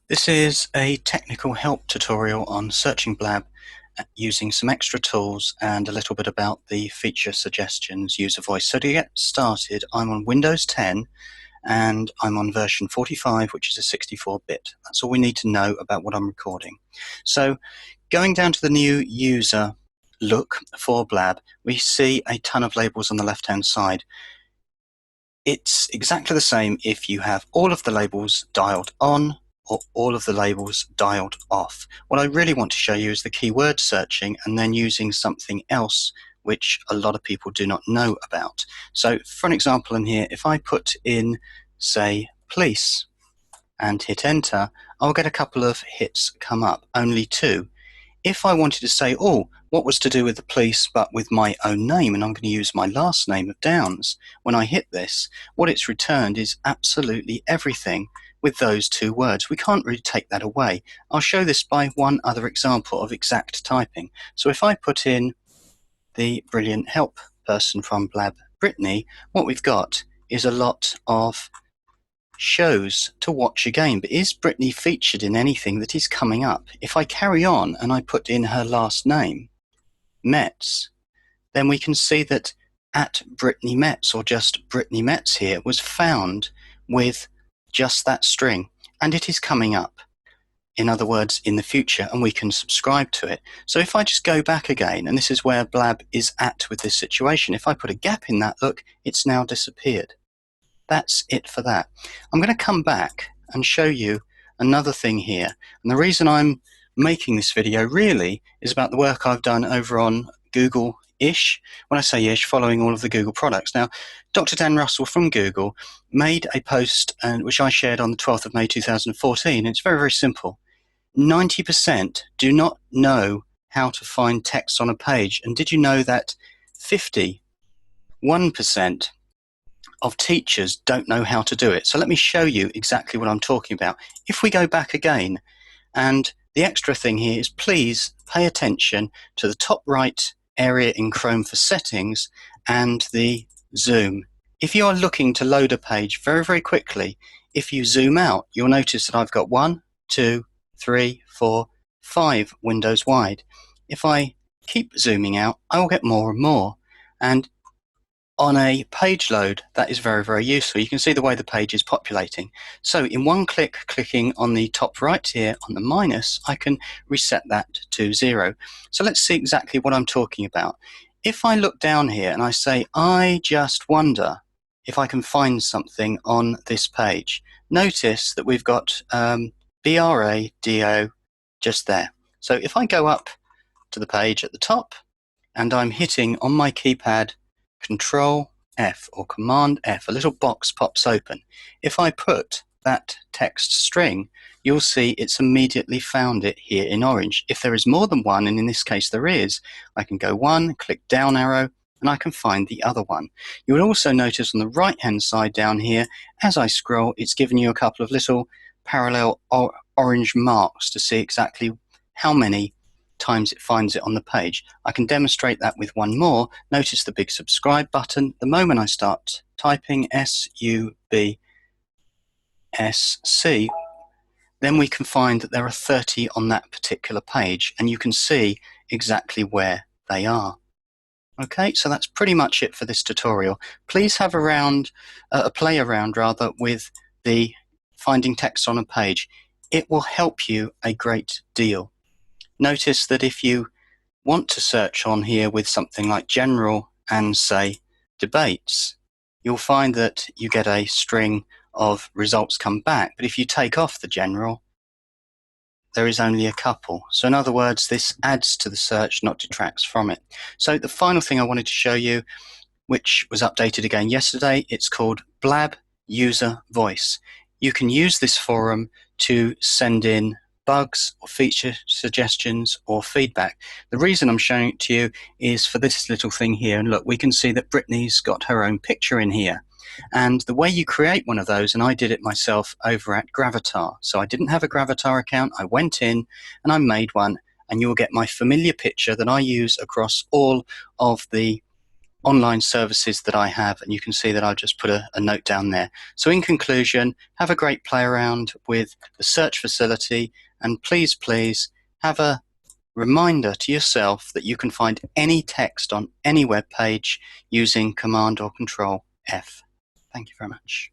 This is a technical help tutorial on searching Blab using some extra tools and a little bit about the feature suggestions user voice. So to get started, I'm on Windows 10 and I'm on version 45, which is a 64-bit. That's all we need to know about what I'm recording. So going down to the new user look for Blab, we see a ton of labels on the left-hand side. It's exactly the same if you have all of the labels dialed on or all of the labels dialed off. What I really want to show you is the keyword searching and then using something else which a lot of people do not know about. So for an example in here, if I put in, say, police and hit enter, I'll get a couple of hits come up, only two. If I wanted to say, oh, what was to do with the police but with my own name, and I'm going to use my last name of Downs, when I hit this, what it's returned is absolutely everything with those two words. We can't really take that away. I'll show this by one other example of exact typing. So if I put in the brilliant help person from Blab, Brittany, what we've got is a lot of shows to watch again. But is Brittany featured in anything that is coming up? If I carry on and I put in her last name, Metz, then we can see that at Brittany Metz, or just Brittany Metz here, was found with just that string, and it is coming up. In other words, in the future, and we can subscribe to it. So if I just go back again, and this is where Blab is at with this situation, if I put a gap in that, look, it's now disappeared. That's it for that. I'm going to come back and show you another thing here. And the reason I'm making this video really is about the work I've done over on Google-ish. When I say ish, following all of the Google products. Now, Dr. Dan Russell from Google made a post which I shared on the 12th of May 2014. It's very, very simple. 90% do not know how to find text on a page. And did you know that 51% of teachers don't know how to do it? So let me show you exactly what I'm talking about. If we go back again, and the extra thing here is please pay attention to the top right area in Chrome for settings and the zoom. If you are looking to load a page very, very quickly, if you zoom out, you'll notice that I've got 1, 2, 3, 4, 5 windows wide. If I keep zooming out, I will get more and more. And on a page load, that is very, very useful. You can see the way the page is populating. So in one click, clicking on the top right here on the minus, I can reset that to 0. So let's see exactly what I'm talking about. If I look down here and I say, I just wonder if I can find something on this page, notice that we've got BRADO just there. So if I go up to the page at the top and I'm hitting on my keypad Control F or Command F, a little box pops open. If I put that text string, you'll see it's immediately found it here in orange. If there is more than one, and in this case there is, I can go one, click down arrow, and I can find the other one. You will also notice on the right hand side down here, as I scroll, it's given you a couple of little parallel orange marks to see exactly how many times it finds it on the page. I can demonstrate that with one more. Notice the big subscribe button. The moment I start typing SUBSC, then we can find that there are 30 on that particular page, and you can see exactly where they are. Okay, so that's pretty much it for this tutorial. Please have a play around with the finding text on a page. It will help you a great deal. Notice that if you want to search on here with something like general and say debates, you'll find that you get a string of results come back. But if you take off the general, there is only a couple. So in other words, this adds to the search, not detracts from it. So the final thing I wanted to show you, which was updated again yesterday, it's called Blab User Voice. You can use this forum to send in bugs or feature suggestions or feedback. The reason I'm showing it to you is for this little thing here. And look, we can see that Brittany's got her own picture in here. And the way you create one of those, and I did it myself over at Gravatar. So I didn't have a Gravatar account. I went in and I made one, and you will get my familiar picture that I use across all of the online services that I have, and you can see that I've just put a note down there. So in conclusion, have a great play around with the search facility, and please have a reminder to yourself that you can find any text on any web page using Command or Control F. Thank you very much.